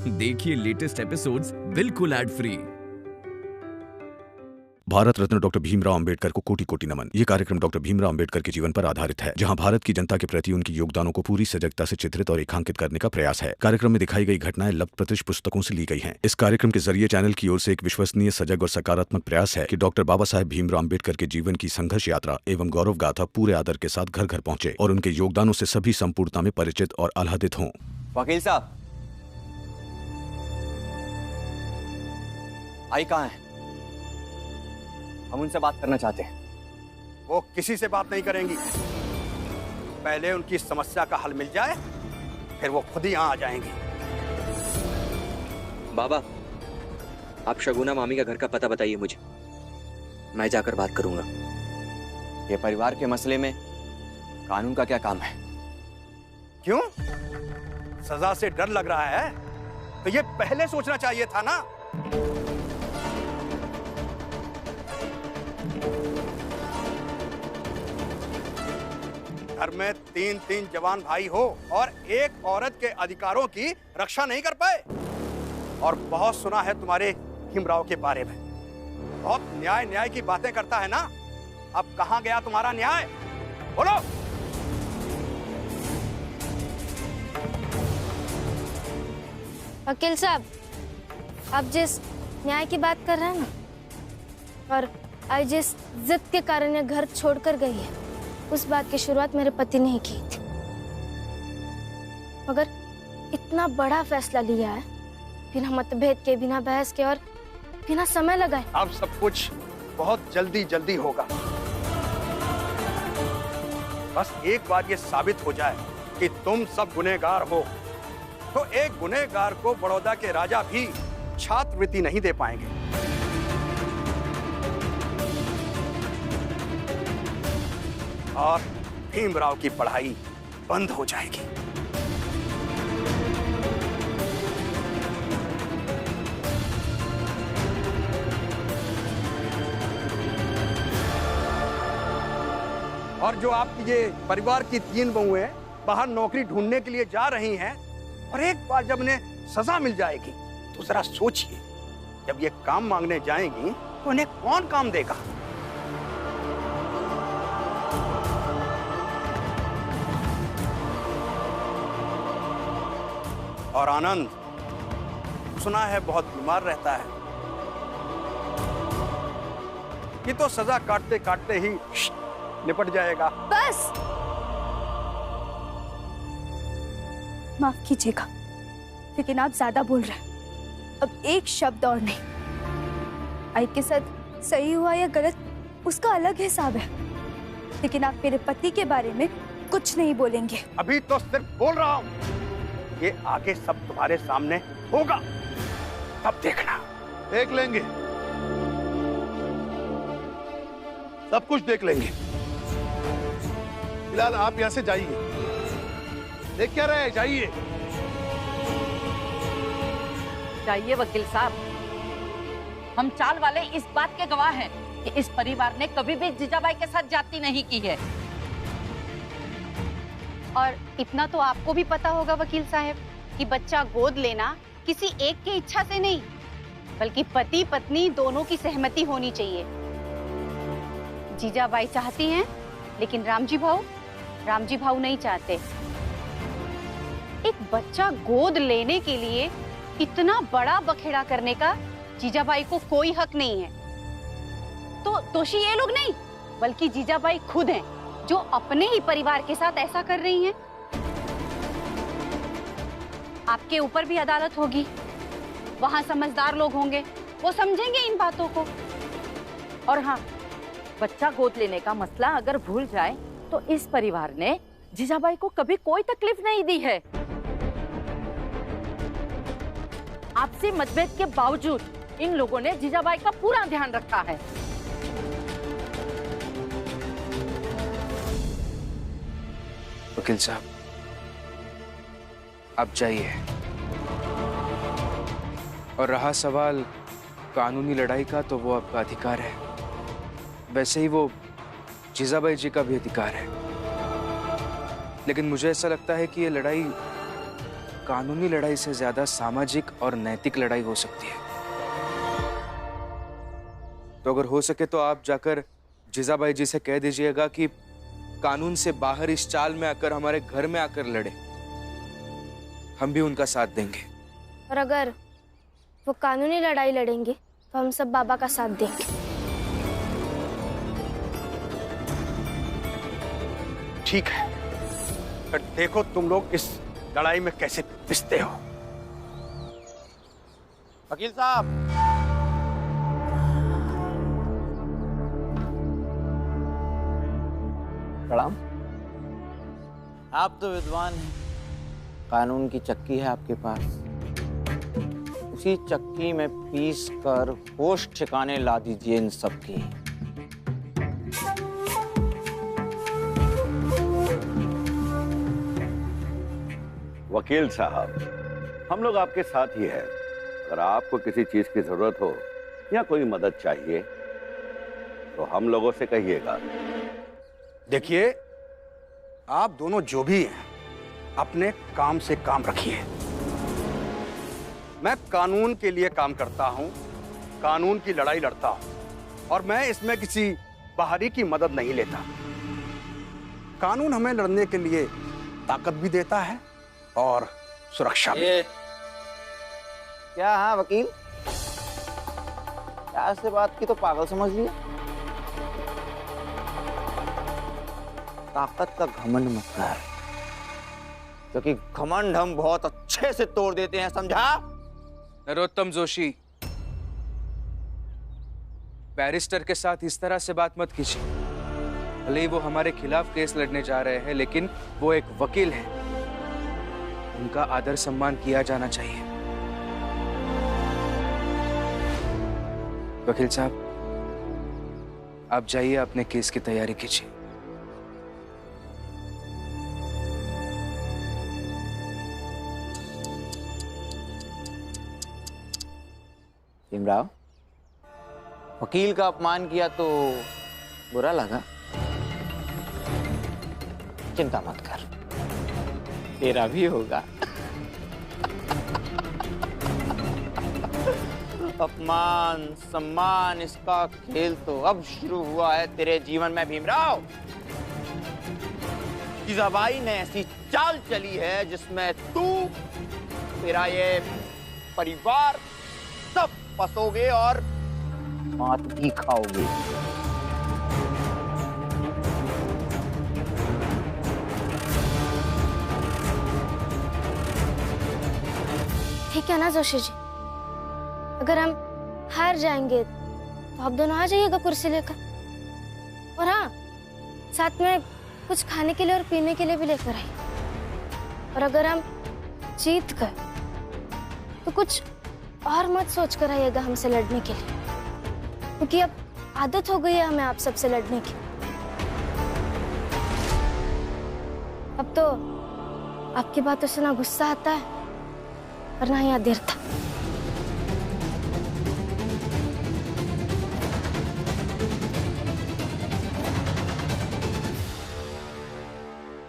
देखिए latest episodes बिल्कुल ad free. Bharat Ratna doctor Bhimrao Ambedkar को कोटि कोटि नमन। ये कार्यक्रम डॉक्टर भीमराव अंबेडकर के जीवन पर आधारित है, जहां भारत की जनता के प्रति उनकी योगदानों को पूरी सजगता से चित्रित और रेखांकित करने का प्रयास है। कार्यक्रम में दिखाई गई घटनाएं लब्ध प्रतिष्ठ पुस्तकों से ली गई हैं। इस कार्यक्रम के जरिए चैनल की ओर से एक विश्वसनीय, सजग और सकारात्मक प्रयास है कि डॉक्टर बाबा साहेब भीमराव अंबेडकर के जीवन की संघर्ष यात्रा एवं गौरव गाथा पूरे आदर के साथ घर घर पहुंचे और उनके योगदानों से सभी संपूर्णता में परिचित और आह्लादित हों। वकील साहब, आई कहाँ है? हम उनसे बात करना चाहते हैं। वो किसी से बात नहीं करेंगी। पहले उनकी समस्या का हल मिल जाए, फिर वो खुद ही यहाँ आ जाएंगी। बाबा, आप शगुना मामी का घर का पता बताइए मुझे, मैं जाकर बात करूंगा। ये परिवार के मसले में कानून का क्या काम है? क्यों? सजा से डर लग रहा है तो ये पहले सोचना चाहिए था ना। घर में तीन जवान भाई हो और एक औरत के अधिकारों की रक्षा नहीं कर पाए। और बहुत सुना है तुम्हारे भीमराव के बारे में, बहुत न्याय की बातें करता है ना। अब कहां गया तुम्हारा न्याय? बोलो। वकील साहब, आप जिस न्याय की बात कर रहे हैं ना, और आज जिस जिद के कारण ये घर छोड़कर गई है, उस बात की शुरुआत मेरे पति ने ही की थी। मगर इतना बड़ा फैसला लिया है बिना मतभेद के, बिना बहस के और बिना समय लगाए। अब सब कुछ बहुत जल्दी होगा। बस एक बार ये साबित हो जाए कि तुम सब गुनहगार हो, तो एक गुनहगार को बड़ौदा के राजा भी छात्रवृत्ति नहीं दे पाएंगे। और भीमराव की पढ़ाई बंद हो जाएगी। और जो आपकी ये परिवार की 3 बहुएं बाहर नौकरी ढूंढने के लिए जा रही हैं, और एक बार जब उन्हें सजा मिल जाएगी तो जरा सोचिए, जब ये काम मांगने जाएंगी तो उन्हें कौन काम देगा? और आनंद, सुना है बहुत बीमार रहता है। ये तो सजा काटते काटते ही निपट जाएगा। बस, माफ कीजिएगा, लेकिन आप ज्यादा बोल रहे हैं। अब एक शब्द और नहीं। आई के साथ सही हुआ या गलत, उसका अलग हिसाब है, लेकिन आप मेरे पति के बारे में कुछ नहीं बोलेंगे। अभी तो सिर्फ बोल रहा हूं, ये आगे सब तुम्हारे सामने होगा, तब देखना। देख लेंगे, सब कुछ देख लेंगे। फिलहाल आप यहां से जाइए। देख क्या रहे हैं? जाइए जाइए वकील साहब, हम चाल वाले इस बात के गवाह हैं कि इस परिवार ने कभी भी जीजाबाई के साथ जाति नहीं की है। और इतना तो आपको भी पता होगा वकील साहब कि बच्चा गोद लेना किसी एक की इच्छा से नहीं, बल्कि पति पत्नी दोनों की सहमति होनी चाहिए। जीजाबाई चाहती हैं, लेकिन रामजी भाऊ नहीं चाहते। एक बच्चा गोद लेने के लिए इतना बड़ा बखेड़ा करने का जीजाबाई को कोई हक नहीं है। तो दोषी ये लोग नहीं, बल्कि जीजाबाई खुद हैं, जो अपने ही परिवार के साथ ऐसा कर रही हैं। आपके ऊपर भी अदालत होगी, वहां समझदार लोग होंगे, वो समझेंगे इन बातों को। और हाँ, बच्चा गोद लेने का मसला अगर भूल जाए तो इस परिवार ने जीजाबाई को कभी कोई तकलीफ नहीं दी है। आपसे मतभेद के बावजूद इन लोगों ने जीजाबाई का पूरा ध्यान रखा है। वकील साहब, आप जाइए। और रहा सवाल कानूनी लड़ाई का, तो वो आपका अधिकार है। वैसे ही वो जीजाबाई जी का भी अधिकार है। लेकिन मुझे ऐसा लगता है कि ये लड़ाई कानूनी लड़ाई से ज्यादा सामाजिक और नैतिक लड़ाई हो सकती है। तो अगर हो सके तो आप जाकर जीजाबाई जी से कह दीजिएगा कि कानून से बाहर इस चाल में आकर हमारे घर में आकर लड़े, हम भी उनका साथ देंगे। और अगर वो कानूनी लड़ाई लड़ेंगे तो हम सब बाबा का साथ देंगे। ठीक है, पर देखो तुम लोग इस लड़ाई में कैसे पिसते हो। वकील साहब, प्रणाम। आप तो विद्वान हैं, कानून की चक्की है आपके पास, उसी चक्की में पीस कर होश ठिकाने ला दीजिए इन सब की। वकील साहब, हम लोग आपके साथ ही हैं। अगर आपको किसी चीज की जरूरत हो या कोई मदद चाहिए तो हम लोगों से कहिएगा। देखिए, आप दोनों जो भी हैं अपने काम से काम रखिए। मैं कानून के लिए काम करता हूं, कानून की लड़ाई लड़ता हूं, और मैं इसमें किसी बाहरी की मदद नहीं लेता। कानून हमें लड़ने के लिए ताकत भी देता है और सुरक्षा भी। क्या? हाँ वकील, क्या से बात की तो पागल समझ लिया। ताकत का घमंड मत कर, क्योंकि घमंड हम बहुत अच्छे से तोड़ देते हैं, समझा? नरोत्तम जोशी, बैरिस्टर के साथ इस तरह से बात मत कीजिए। भले ही वो हमारे खिलाफ केस लड़ने जा रहे हैं, लेकिन वो एक वकील हैं। उनका आदर सम्मान किया जाना चाहिए। वकील साहब, आप जाइए, अपने केस की तैयारी कीजिए। भीमराव, वकील का अपमान किया तो बुरा लगा? चिंता मत कर, तेरा भी होगा। अपमान सम्मान इसका खेल तो अब शुरू हुआ है तेरे जीवन में भीमराव। जीजाबाई ने ऐसी चाल चली है जिसमें तू, तेरा ये परिवार सब फंसोगे और मात भी खाओगे। ठीक है ना जोशी जी, अगर हम हार जाएंगे तो आप दोनों आ जाइएगा कुर्सी लेकर, और हाँ, साथ में कुछ खाने के लिए और पीने के लिए भी लेकर आइए। और अगर हम जीत गए तो कुछ और मत सोच कर आइएगा हमसे लड़ने के लिए, क्योंकि अब आदत हो गई है हमें आप सबसे लड़ने की। अब तो आपकी बातों से ना गुस्सा आता है और ना ही याद देता।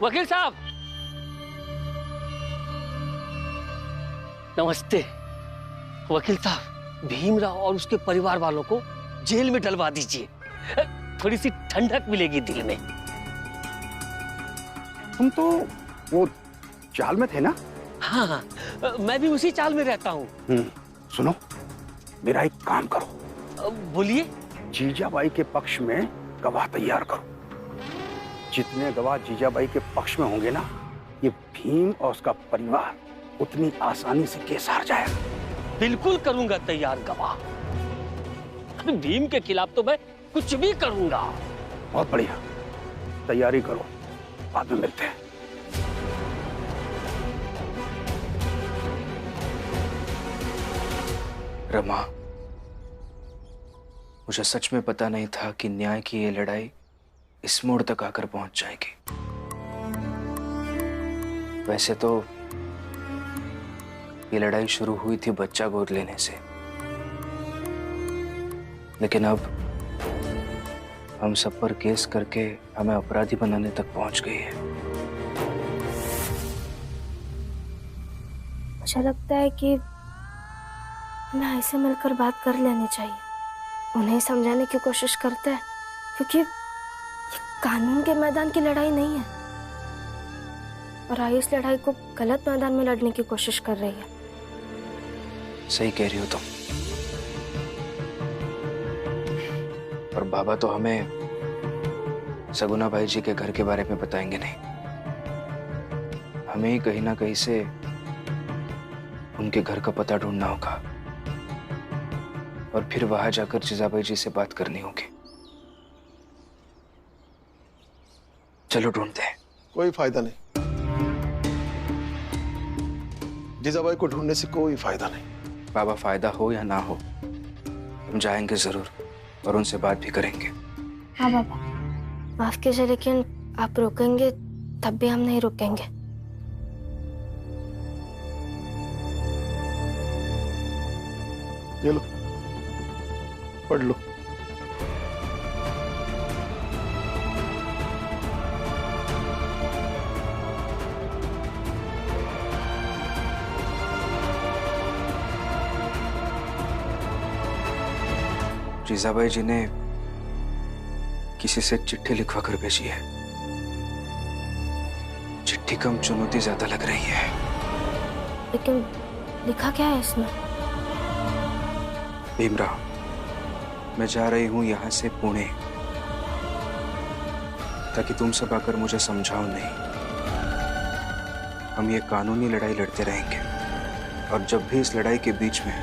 वकील साहब, नमस्ते। वकील साहब, भीमराव और उसके परिवार वालों को जेल में डलवा दीजिए, थोड़ी सी ठंडक मिलेगी दिल में। तुम तो वो चाल में थे ना? हाँ, मैं भी उसी चाल में रहता हूँ। सुनो, मेरा एक काम करो। बोलिए। जीजाबाई के पक्ष में गवाह तैयार करो। जितने गवाह जीजाबाई के पक्ष में होंगे ना, ये भीम और उसका परिवार उतनी आसानी से केस हार जाएगा। बिल्कुल करूंगा तैयार गवाह। भीम के खिलाफ तो मैं कुछ भी करूंगा। बहुत बढ़िया, तैयारी करो, बाद में मिलते हैं। रमा, मुझे सच में पता नहीं था कि न्याय की ये लड़ाई इस मोड़ तक आकर पहुंच जाएगी। वैसे तो ये लड़ाई शुरू हुई थी बच्चा गोद लेने से, लेकिन अब हम सब पर केस करके हमें अपराधी बनाने तक पहुंच गई है। मुझे लगता है कि हमें ऐसे मिलकर बात कर लेनी चाहिए। उन्हें समझाने की कोशिश करते हैं, क्योंकि ये कानून के मैदान की लड़ाई नहीं है और आई इस लड़ाई को गलत मैदान में लड़ने की कोशिश कर रही है। सही कह रही हो तुम। और बाबा तो हमें सगुना भाई जी के घर के बारे में बताएंगे नहीं। हमें ही कहीं ना कहीं से उनके घर का पता ढूंढना होगा और फिर वहां जाकर जीजाबाई जी से बात करनी होगी। चलो ढूंढते हैं। कोई फायदा नहीं, जीजाबाई को ढूंढने से कोई फायदा नहीं। बाबा, फायदा हो या ना हो, हम जाएंगे जरूर और उनसे बात भी करेंगे। हाँ बाबा, माफ कीजिए, लेकिन आप रोकेंगे तब भी हम नहीं रुकेंगे। ये लो, पढ़ लो। जीजाबाई जी ने किसी से चिट्ठी लिखवा कर भेजी है। चिट्ठी कम चुनौती ज्यादा लग रही है। लेकिन लिखा क्या है इसमें? भीमराव, मैं जा रही हूं यहां से पुणे, ताकि तुम सब आकर मुझे समझाओ नहीं। हम ये कानूनी लड़ाई लड़ते रहेंगे और जब भी इस लड़ाई के बीच में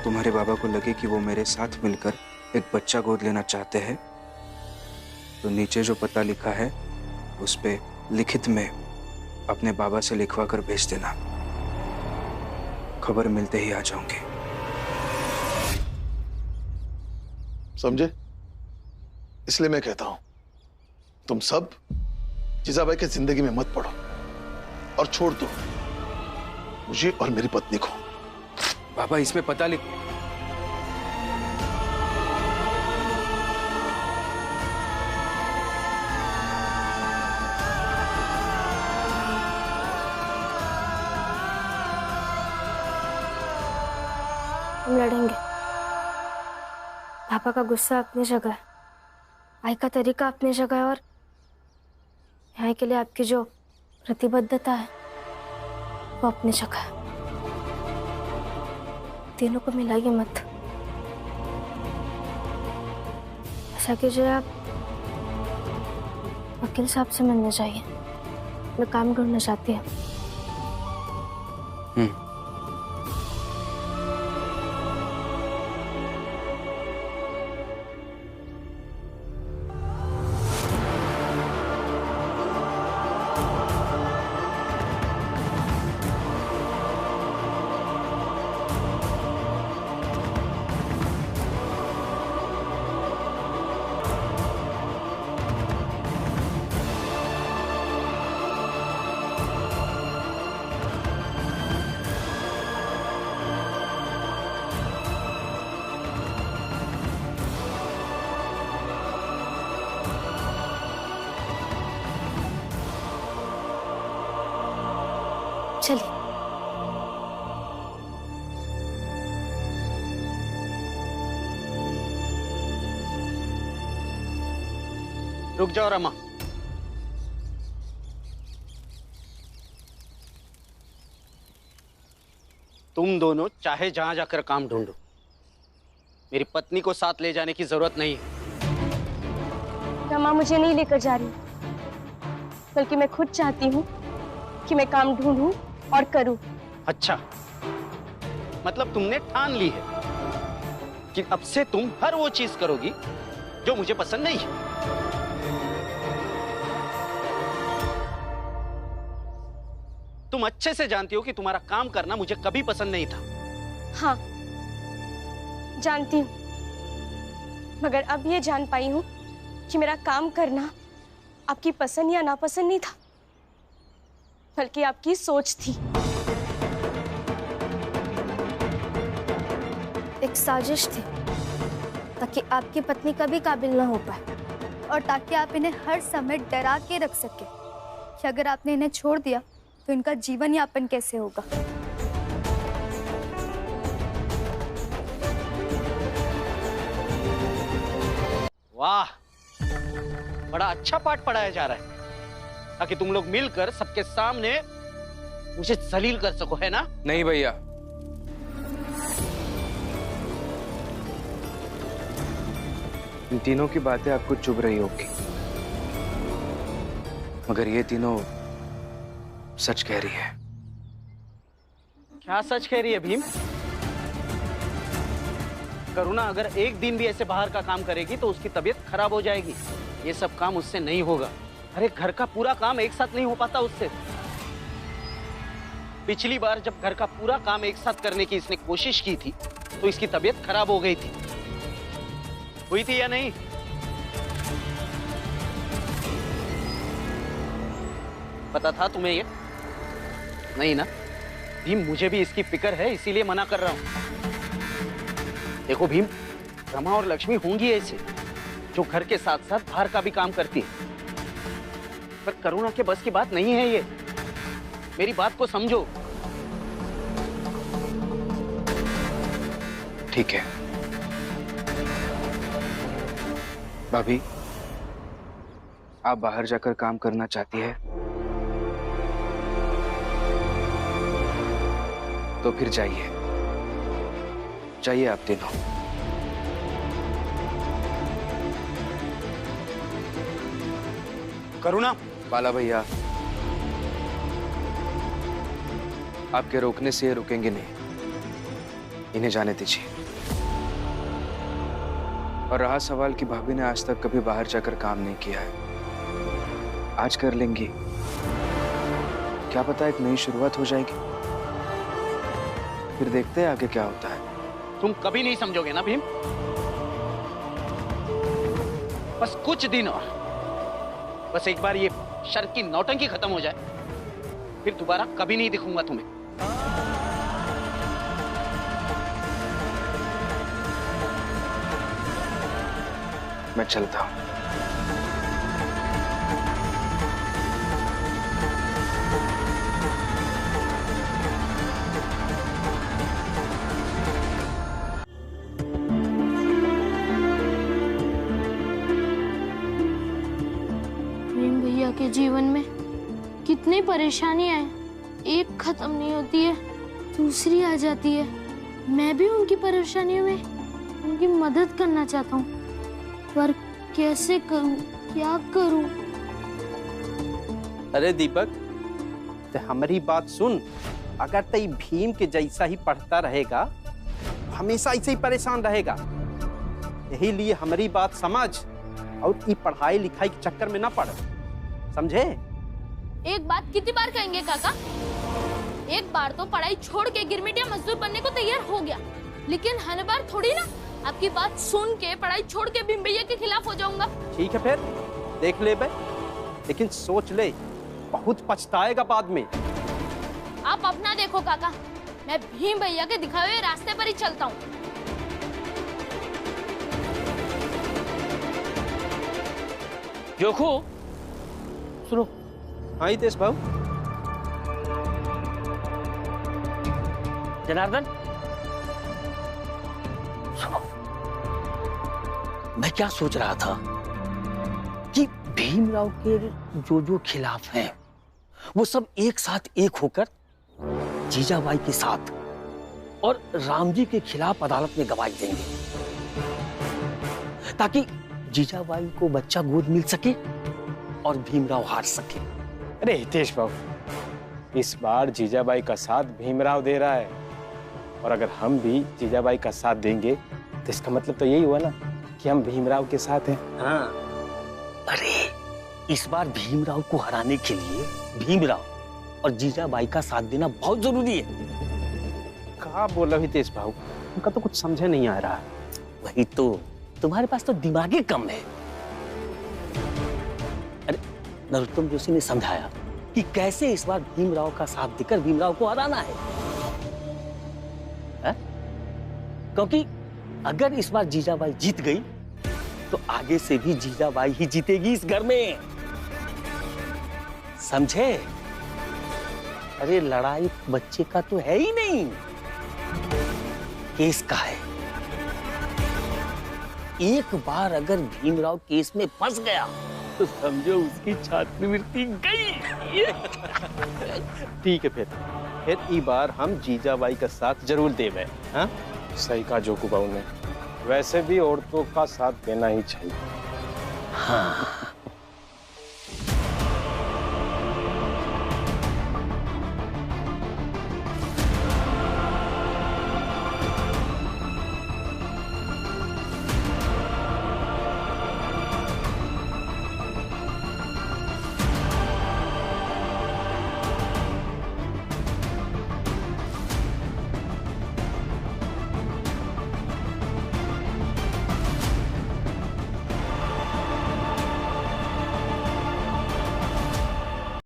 तुम्हारे बाबा को लगे कि वो मेरे साथ मिलकर एक बच्चा गोद लेना चाहते हैं, तो नीचे जो पता लिखा है उस पे लिखित में अपने बाबा से लिखवा कर भेज देना। खबर मिलते ही आ जाऊंगी। समझे? इसलिए मैं कहता हूं, तुम सब जीजाबाई की जिंदगी में मत पड़ो और छोड़ दो मुझे और मेरी पत्नी को। बाबा, इसमें पता लिख। हम लड़ेंगे। पापा का गुस्सा अपनी जगह है, आई का तरीका अपनी जगह है, और यहाँ के लिए आपकी जो प्रतिबद्धता है वो अपनी जगह है। तीनों को मिलाइए मत। ऐसा कीजिए, आप वकील साहब से मिलने जाइए, मैं काम ढूंढना चाहती हूँ। चलिए। रुक जाओ रमा। तुम दोनों चाहे जहां जाकर काम ढूंढो, मेरी पत्नी को साथ ले जाने की जरूरत नहीं है। रमा मुझे नहीं लेकर जा रही, बल्कि मैं खुद चाहती हूँ कि मैं काम ढूंढूं और करूं। अच्छा, मतलब तुमने ठान ली है कि अब से तुम हर वो चीज करोगी जो मुझे पसंद नहीं है। तुम अच्छे से जानती हो कि तुम्हारा काम करना मुझे कभी पसंद नहीं था। हाँ, जानती हूँ, मगर अब ये जान पाई हूँ कि मेरा काम करना आपकी पसंद या नापसंद नहीं था, बल्कि आपकी सोच थी। एक साजिश थी ताकि आपकी पत्नी कभी काबिल ना हो पाए, और ताकि आप इन्हें हर समय डरा के रख सके कि अगर आपने इन्हें छोड़ दिया तो इनका जीवन यापन कैसे होगा। वाह, बड़ा अच्छा पाठ पढ़ाया जा रहा है, ताकि तुम लोग मिलकर सबके सामने मुझे जलील कर सको, है ना? नहीं भैया, इन तीनों की बातें आपको चुभ रही होगी, मगर ये तीनों सच कह रही है। क्या सच कह रही है भीम? करुणा अगर एक दिन भी ऐसे बाहर का काम करेगी तो उसकी तबीयत खराब हो जाएगी। ये सब काम उससे नहीं होगा। अरे घर का पूरा काम एक साथ नहीं हो पाता उससे। पिछली बार जब घर का पूरा काम एक साथ करने की इसने कोशिश की थी तो इसकी तबीयत खराब हो गई थी। हुई थी या नहीं? पता था तुम्हें ये? नहीं ना? भीम, मुझे भी इसकी फिक्र है, इसीलिए मना कर रहा हूं। देखो भीम, रमा और लक्ष्मी होंगी ऐसे जो घर के साथ साथ बाहर का भी काम करती है, पर करुणा के बस की बात नहीं है ये। मेरी बात को समझो। ठीक है भाभी, आप बाहर जाकर काम करना चाहती है तो फिर जाइए, जाइए आप तीनों। करुणा। बाला भैया, आपके रोकने से ये रुकेंगे नहीं, इन्हें जाने दीजिए। और रहा सवाल कि भाभी ने आज तक कभी बाहर जाकर काम नहीं किया है, आज कर लेंगी, क्या पता एक नई शुरुआत हो जाएगी। फिर देखते हैं आगे क्या होता है। तुम कभी नहीं समझोगे ना भीम? बस कुछ दिन और, बस एक बार ये शर्त की नौटंकी खत्म हो जाए, फिर दोबारा कभी नहीं दिखूंगा तुम्हें। मैं चलता हूं। भीम भैया के जीवन में कितनी परेशानियां हैं, एक खत्म नहीं होती है दूसरी आ जाती है। मैं भी उनकी परेशानियों में उनकी मदद करना चाहता हूँ, पर कैसे करूं, क्या करूं? अरे दीपक, ते हमारी बात सुन। अगर तई भीम के जैसा ही पढ़ता रहेगा, हमेशा ऐसे ही परेशान रहेगा। यही लिए हमारी बात समझ और ये पढ़ाई लिखाई के चक्कर में ना पड़, समझे? एक बात कितनी बार कहेंगे काका? एक बार तो पढ़ाई छोड़ के गिरमिटिया मजदूर बनने को तैयार हो गया, लेकिन हर बार थोड़ी ना आपकी बात सुन के पढ़ाई छोड़ के भीम भैया के खिलाफ हो जाऊंगा। ठीक है फिर देख ले बे, लेकिन सोच ले, बहुत पछताएगा बाद में। आप अपना देखो काका, मैं भीम भैया के दिखाए हुए रास्ते पर ही चलता हूँ। जोखो, सुनो। हाँ हितेश भाऊ। जनार्दन, सुनो, मैं क्या सोच रहा था कि भीमराव के जो खिलाफ हैं, वो सब एक साथ एक होकर जीजाबाई के साथ और रामजी के खिलाफ अदालत में गवाही देंगे, ताकि जीजाबाई को बच्चा गोद मिल सके और भीमराव हार सके। अरे हितेश बाबू, इस बार जीजाबाई का साथ भीमराव दे रहा है, और अगर हम भी जीजाबाई का साथ देंगे तो इसका मतलब तो यही हुआ ना कि हम भीमराव के साथ हैं। हाँ, अरे इस बार भीमराव को हराने के लिए भीमराव और जीजाबाई का साथ देना बहुत जरूरी है। क्या बोल रहे हो हितेश भाऊ? उनका तो कुछ समझे नहीं आ रहा। वही तो, तुम्हारे पास तो दिमाग ही कम है। अरे नरोत्तम जोशी ने समझाया कि कैसे इस बार भीमराव का साथ देकर भीमराव को हराना है, क्योंकि अगर इस बार जीजाबाई जीत गई तो आगे से भी जीजाबाई ही जीतेगी इस घर में, समझे? अरे लड़ाई बच्चे का तो है ही नहीं, केस का है। एक बार अगर भीमराव केस में फंस गया तो समझो उसकी छात्रवृत्ति गई। ठीक है फिर ई बार हम जीजाबाई का साथ जरूर देवे। हाँ सही कहा जोकू बाबू ने, वैसे भी औरतों का साथ देना ही चाहिए। हाँ